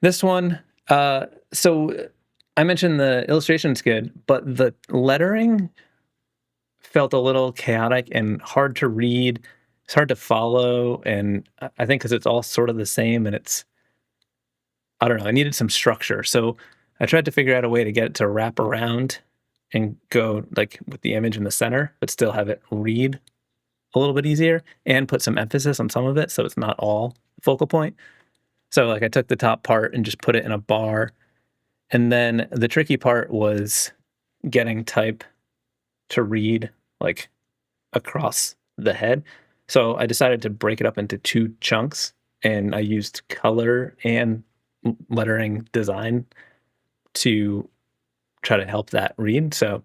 Speaker 1: This one, so I mentioned the illustration's good, but the lettering felt a little chaotic and hard to read. It's hard to follow, and I think because it's all sort of the same, and I don't know, I needed some structure. So I tried to figure out a way to get it to wrap around and go like with the image in the center, but still have it read a little bit easier and put some emphasis on some of it so it's not all focal point. So like I took the top part and just put it in a bar. And then the tricky part was getting type to read like across the head. So I decided to break it up into two chunks, and I used color and lettering design to try to help that read. So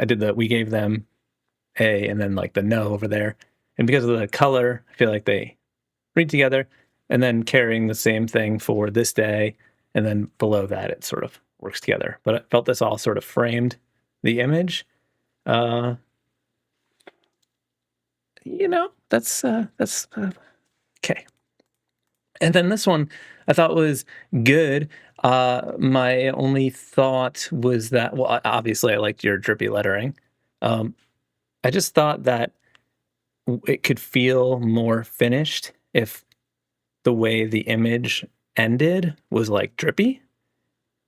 Speaker 1: I did we gave them A and then like the no over there. And because of the color, I feel like they read together, and then carrying the same thing for this day. And then below that, it sort of works together. But I felt this all sort of framed the image. That's okay. And then this one I thought was good. My only thought was that, well, obviously I liked your drippy lettering. I just thought that it could feel more finished if the way the image ended was like drippy.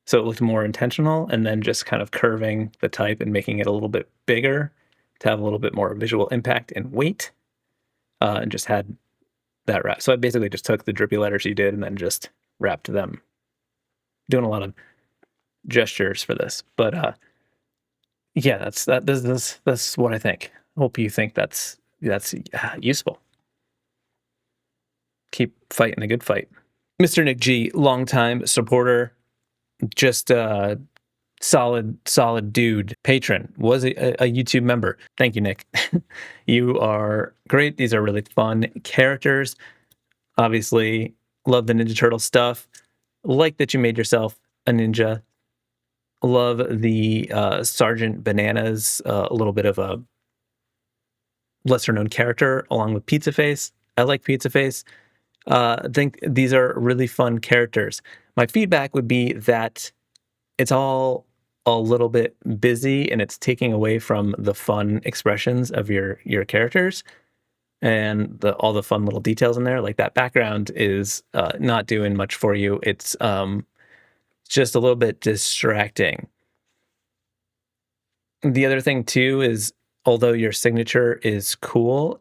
Speaker 1: So it looked more intentional, and then just kind of curving the type and making it a little bit bigger to have a little bit more visual impact and weight, and just had that wrap. So I basically just took the drippy letters you did and then just wrapped them. Doing a lot of gestures for this, but yeah, that's what I think. Hope you think that's useful. Keep fighting a good fight. Mr. Nick G, longtime supporter, just a solid dude, patron, was a YouTube member. Thank you, Nick. You are great. These are really fun characters. Obviously, love the Ninja Turtle stuff. Like that you made yourself a ninja. Love the Sergeant Bananas, a little bit of a lesser known character along with Pizza Face. I like Pizza Face. I think these are really fun characters. My feedback would be that it's all a little bit busy and it's taking away from the fun expressions of your characters and all the fun little details in there. Like that background is not doing much for you. It's just a little bit distracting. The other thing too is, although your signature is cool,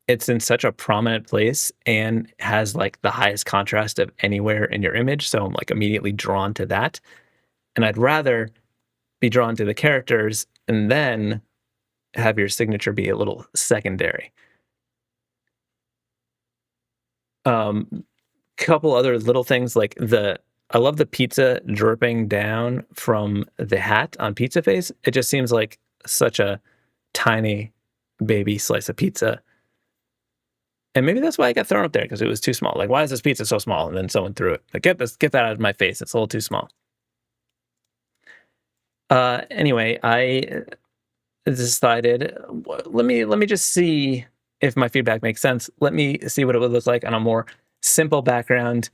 Speaker 1: it's in such a prominent place and has like the highest contrast of anywhere in your image. So I'm like immediately drawn to that. And I'd rather be drawn to the characters and then have your signature be a little secondary. Couple other little things like I love the pizza dripping down from the hat on Pizza Face. It just seems like such a tiny baby slice of pizza. And maybe that's why I got thrown up there, because it was too small. Like, why is this pizza so small? And then someone threw it. Like, get that out of my face. It's a little too small. Anyway, I decided, let me just see if my feedback makes sense. Let me see what it would look like on a more simple background,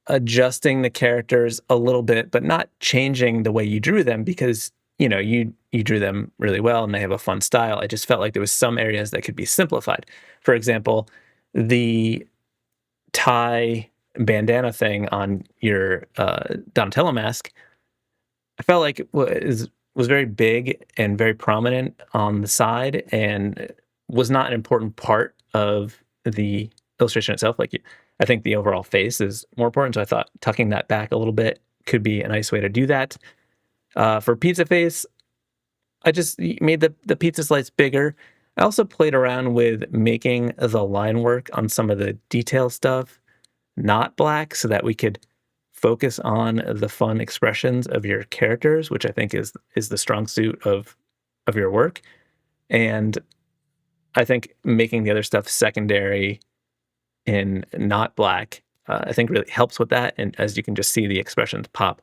Speaker 1: adjusting the characters a little bit, but not changing the way you drew them, because you drew them really well and they have a fun style. I just felt like there was some areas that could be simplified. For example, the tie bandana thing on your Donatello mask, I felt like it was very big and very prominent on the side and was not an important part of the illustration itself. Like, I think the overall face is more important, so I thought tucking that back a little bit could be a nice way to do that. For Pizza Face, I just made the pizza slice bigger. I also played around with making the line work on some of the detail stuff not black, so that we could focus on the fun expressions of your characters, which I think is the strong suit of your work. And I think making the other stuff secondary in not black, I think really helps with that. And as you can just see, the expressions pop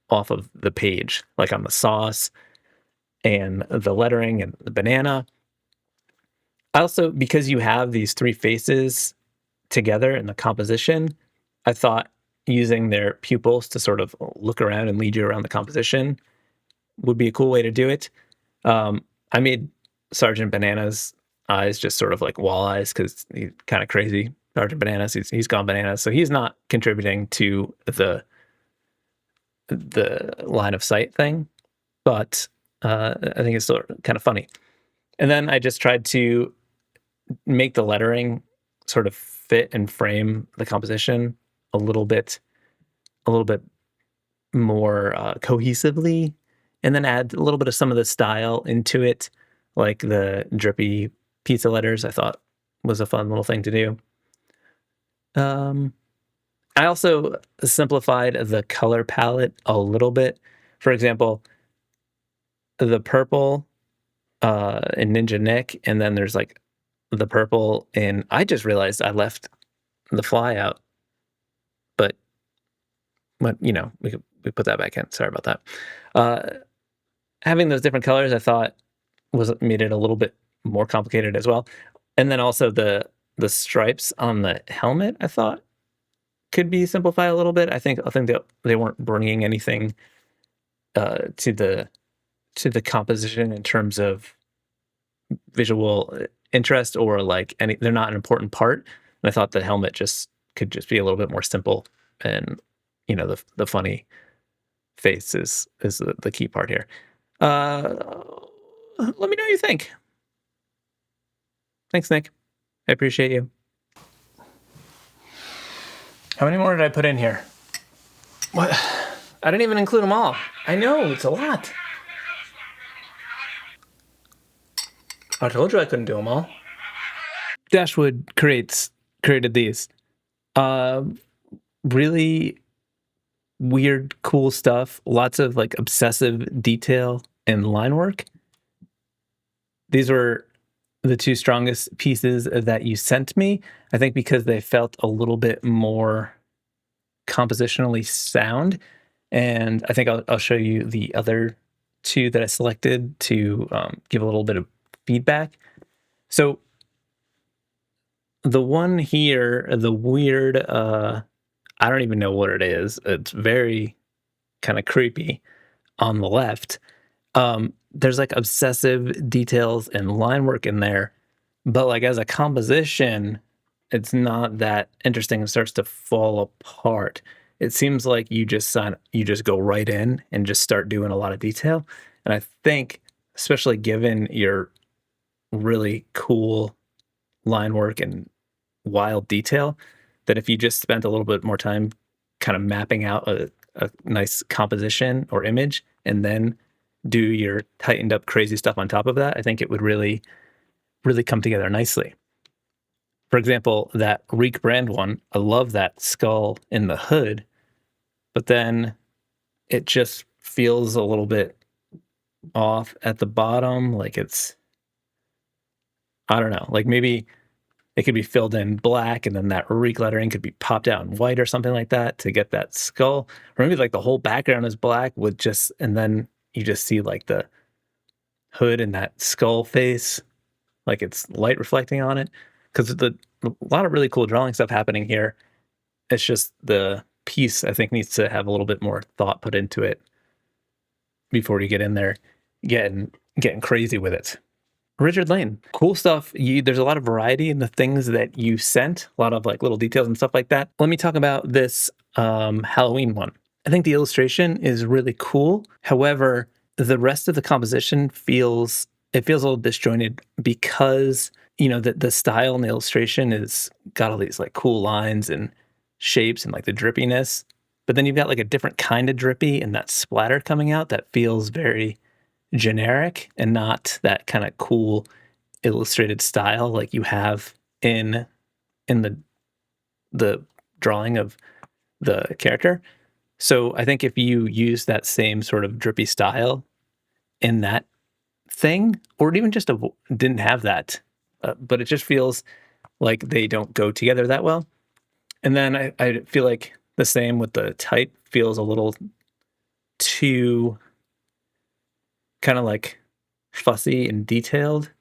Speaker 1: off of the page, like on the sauce and the lettering and the banana. Also, because you have these three faces together in the composition, I thought using their pupils to sort of look around and lead you around the composition would be a cool way to do it. I made Sergeant Banana's eyes just sort of like wall eyes, because he's kind of crazy. Sergeant Bananas, he's gone bananas, so he's not contributing to the line of sight thing, but I think it's still kind of funny. And then I just tried to make the lettering sort of fit and frame the composition a little bit more cohesively, and then add a little bit of some of the style into it, like the drippy pizza letters. I thought was a fun little thing to do. I also simplified the color palette a little bit. For example, the purple in Ninja Nick, and then there's like the purple in, I just realized I left the fly out, but we put that back in. Sorry about that. Having those different colors, I thought made it a little bit more complicated as well. And then also the stripes on the helmet, I thought could be simplified a little bit. I think that they weren't bringing anything to the composition in terms of visual interest, or like they're not an important part. And I thought the helmet could just be a little bit more simple, and the funny face is the key part here. Let me know what you think. Thanks, Nick. I appreciate you. How many more did I put in here? What? I didn't even include them all. I know, it's a lot. I told you I couldn't do them all. Dashwood created these. Really weird, cool stuff. Lots of like obsessive detail and line work. These were the two strongest pieces that you sent me, I think, because they felt a little bit more compositionally sound. And I think I'll show you the other two that I selected to give a little bit of feedback. So the one here, the weird, I don't even know what it is. It's very kind of creepy on the left, there's like obsessive details and line work in there, but like as a composition, it's not that interesting. It starts to fall apart. It seems like you just go right in and just start doing a lot of detail. And I think, especially given your really cool line work and wild detail, that if you just spent a little bit more time kind of mapping out a nice composition or image and then do your tightened up crazy stuff on top of that, I think it would really, really come together nicely. For example, that Reek brand one, I love that skull in the hood, but then it just feels a little bit off at the bottom. Like I don't know, like maybe it could be filled in black and then that Reek lettering could be popped out in white or something like that to get that skull. Or maybe like the whole background is black with just, and then you just see like the hood and that skull face, like it's light reflecting on it. Because a lot of really cool drawing stuff happening here. It's just the piece, I think, needs to have a little bit more thought put into it before you get in there getting crazy with it. Richard Lane, cool stuff. There's a lot of variety in the things that you sent, a lot of like little details and stuff like that. Let me talk about this Halloween one. I think the illustration is really cool. However, the rest of the composition feels a little disjointed because, you know, the style in the illustration is got all these like cool lines and shapes and like the drippiness. But then you've got like a different kind of drippy and that splatter coming out that feels very generic and not that kind of cool illustrated style like you have in the drawing of the character. So I think if you use that same sort of drippy style in that thing, or even just didn't have that, but it just feels like they don't go together that well. And then I feel like the same with the type feels a little too kind of like fussy and detailed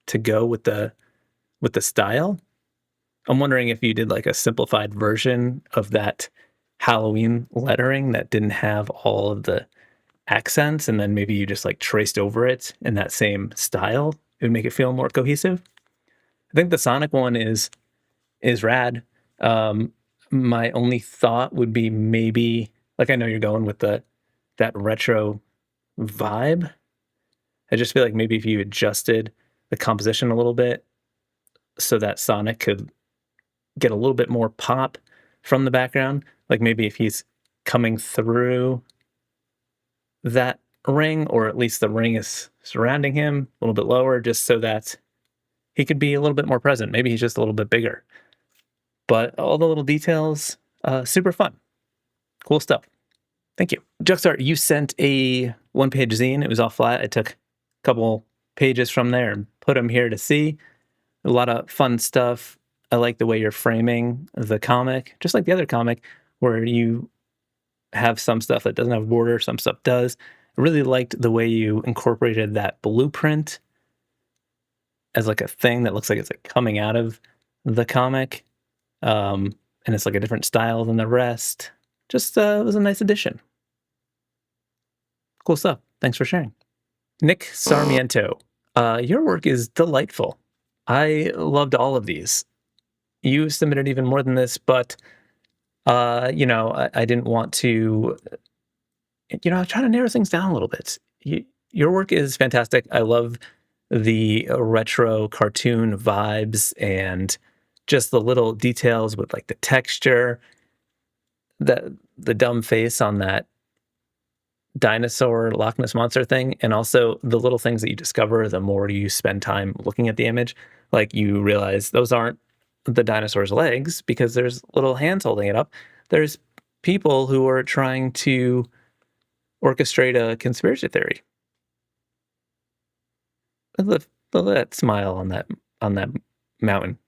Speaker 1: to go with the style. I'm wondering if you did like a simplified version of that Halloween lettering that didn't have all of the accents, and then maybe you just like traced over it in that same style. It would make it feel more cohesive. I think the Sonic one is rad. My only thought would be maybe, like, I know you're going with that retro vibe. I just feel like maybe if you adjusted the composition a little bit so that Sonic could get a little bit more pop from the background, like maybe if he's coming through that ring, or at least the ring is surrounding him a little bit lower, just so that he could be a little bit more present. Maybe he's just a little bit bigger. But all the little details, super fun. Cool stuff. Thank you. Juxtar, you sent a one-page zine. It was all flat. I took a couple pages from there and put them here to see. A lot of fun stuff. I like the way you're framing the comic, just like the other comic, where you have some stuff that doesn't have a border, some stuff does. I really liked the way you incorporated that blueprint as like a thing that looks like it's like coming out of the comic. And it's like a different style than the rest. Just it was a nice addition. Cool stuff. Thanks for sharing. Nick Sarmiento, your work is delightful. I loved all of these. You submitted even more than this, but you know, I didn't want to, you know, I was trying to narrow things down a little bit. Your work is fantastic. I love the retro cartoon vibes and just the little details with like the texture, the dumb face on that dinosaur Loch Ness monster thing, and also the little things that you discover the more you spend time looking at the image. Like you realize those aren't the dinosaur's legs because there's little hands holding it up. There's people who are trying to orchestrate a conspiracy theory. That smile on that mountain.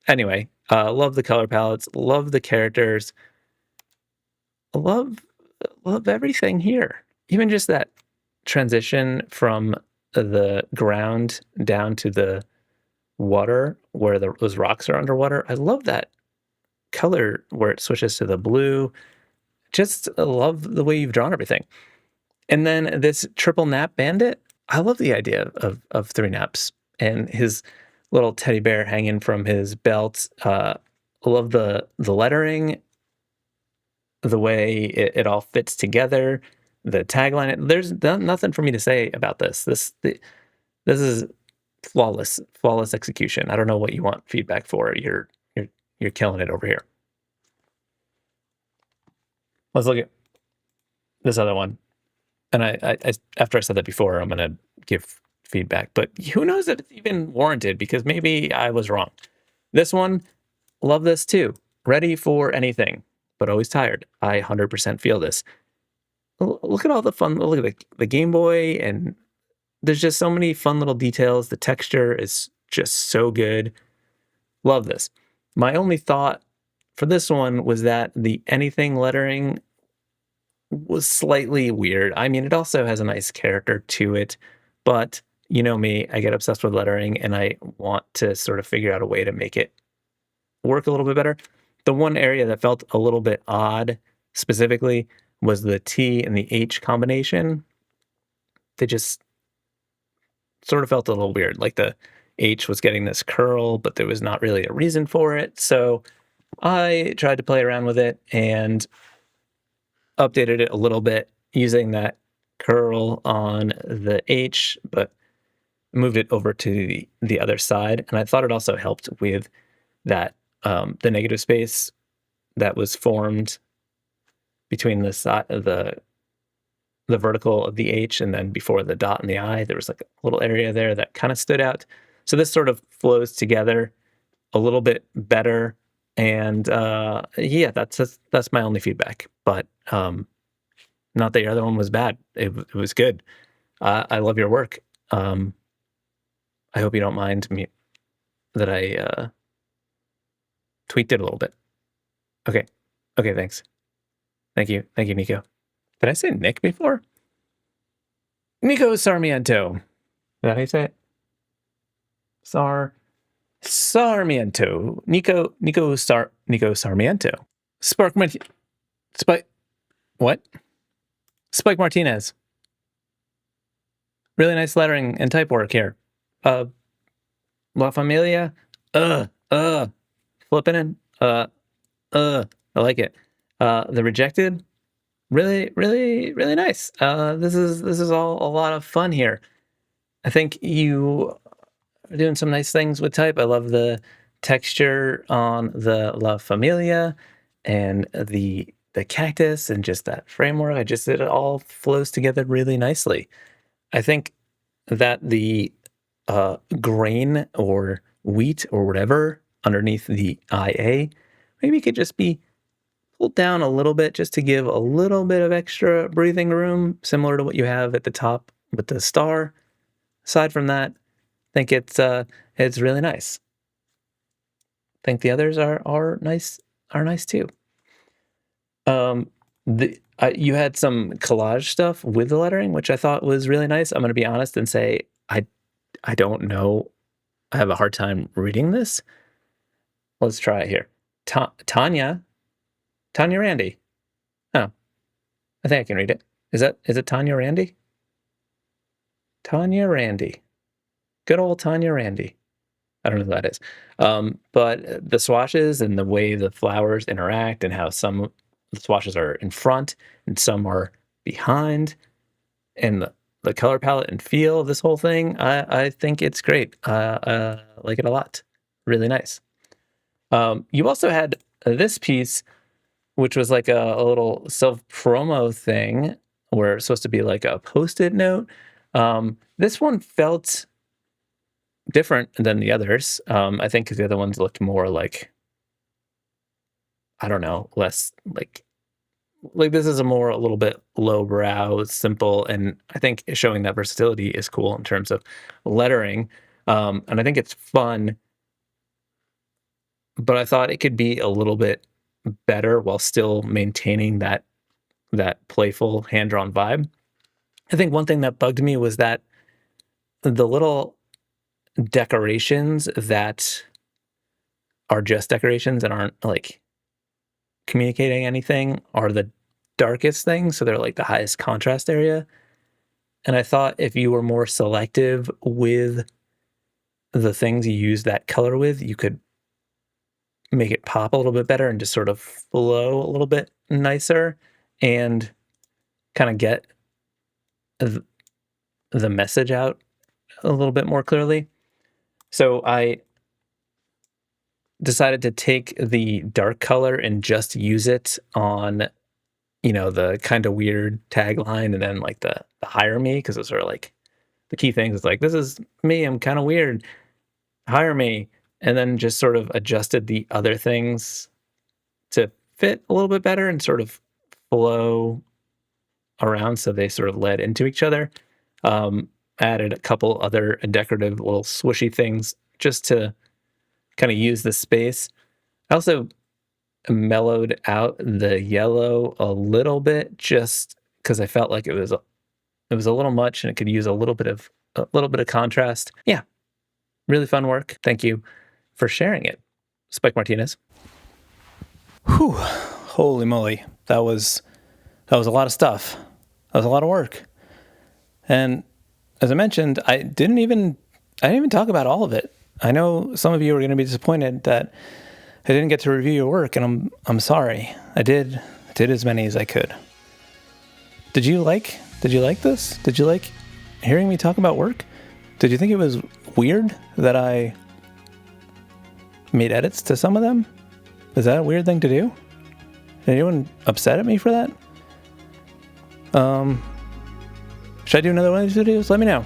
Speaker 1: Anyway, love the color palettes, love the characters, love everything here. Even just that transition from the ground down to the water where those rocks are underwater. I love that color where it switches to the blue. Just love the way you've drawn everything. And then this triple nap bandit. I love the idea of three naps and his little teddy bear hanging from his belt. I love the lettering, the way it all fits together, the tagline. There's nothing for me to say about this. This is flawless execution. I don't know what you want feedback for. You're killing it over here. Let's look at this other one. And I after I said that before, I'm gonna give feedback. But who knows if it's even warranted, because maybe I was wrong. This one, love this too. Ready for anything, but always tired. I 100% feel this. Look at all the fun. Look at the Game Boy, and there's just so many fun little details. The texture is just so good. Love this. My only thought for this one was that the anything lettering was slightly weird. I mean, it also has a nice character to it, but you know me, I get obsessed with lettering and I want to sort of figure out a way to make it work a little bit better. The one area that felt a little bit odd specifically was the T and the H combination. They just sort of felt a little weird. Like the H was getting this curl, but there was not really a reason for it. So I tried to play around with it and updated it a little bit using that curl on the H, but moved it over to the other side. And I thought it also helped with that the negative space that was formed between the side of the vertical of the H and then before the dot and the I. There was like a little area there that kind of stood out. So this sort of flows together a little bit better. And yeah, that's my only feedback. But not that your other one was bad. It was good. I love your work. I hope you don't mind me that I tweaked it a little bit. Okay, thanks. Thank you, Nico. Did I say Nick before? Nico Sarmiento. Is that how you say it? Sarmiento. Nico Sarmiento. What? Spike Martinez. Really nice lettering and type work here. La Familia. Flipping in. I like it. The Rejected. Really, really, really nice. This is all a lot of fun here. I think you are doing some nice things with type. I love the texture on the La Familia and the cactus and just that framework. It all flows together really nicely. I think that the grain or wheat or whatever underneath the IA maybe could just be pulled down a little bit just to give a little bit of extra breathing room, similar to what you have at the top with the star. Aside from that, I think it's really nice. I think the others are nice too. You had some collage stuff with the lettering, which I thought was really nice. I'm going to be honest and say I don't know. I have a hard time reading this. Let's try it here. Tanya Randy. Oh, I think I can read it. Is it Tanya Randy? Tanya Randy. Good old Tanya Randy. I don't know who that is. But the swashes and the way the flowers interact and how some of the swashes are in front and some are behind, and the color palette and feel of this whole thing, I think it's great. I like it a lot. Really nice. You also had this piece, which was like a little self-promo thing where it's supposed to be like a Post-it note. This one felt different than the others. I think because the other ones looked more like, I don't know, less like this is a little bit lowbrow, simple, and I think showing that versatility is cool in terms of lettering. And I think it's fun, but I thought it could be a little bit better while still maintaining that playful hand-drawn vibe. I think one thing that bugged me was that the little decorations that are just decorations and aren't like communicating anything are the darkest things, so they're like the highest contrast area. And I thought if you were more selective with the things you use that color with, you could make it pop a little bit better and just sort of flow a little bit nicer and kind of get the message out a little bit more clearly. So I decided to take the dark color and just use it on, the kind of weird tagline and then like the hire me, because those are like the key things. It's like, this is me, I'm kind of weird, hire me. And then just sort of adjusted the other things to fit a little bit better and sort of flow around so they sort of led into each other. Added a couple other decorative little swooshy things just to kind of use the space. I also mellowed out the yellow a little bit just because I felt like it was a little much and it could use a little bit of contrast. Yeah, really fun work. Thank you for sharing it, Spike Martinez. Whew, holy moly, that was a lot of stuff. That was a lot of work. And as I mentioned, I didn't even talk about all of it. I know some of you are going to be disappointed that I didn't get to review your work, and I'm sorry. I did as many as I could. Did you like this? Did you like hearing me talk about work? Did you think it was weird that I made edits to some of them? Is that a weird thing to do? Did anyone upset at me for that? Should I do another one of these videos? Let me know.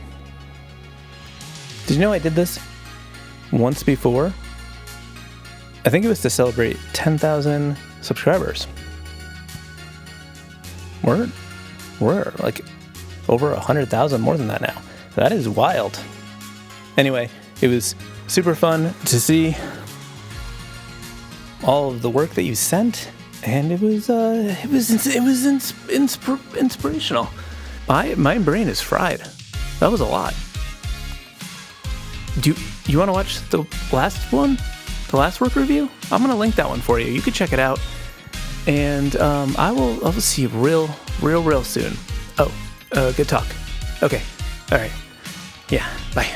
Speaker 1: Did you know I did this once before? I think it was to celebrate 10,000 subscribers. We're like over 100,000 more than that now. That is wild. Anyway, it was super fun to see all of the work that you sent, and it was inspirational. My brain is fried. That was a lot. Do you want to watch the last one? The last work review? I'm going to link that one for you. You can check it out. And I will see you real soon. Oh, good talk. Okay. All right. Yeah. Bye.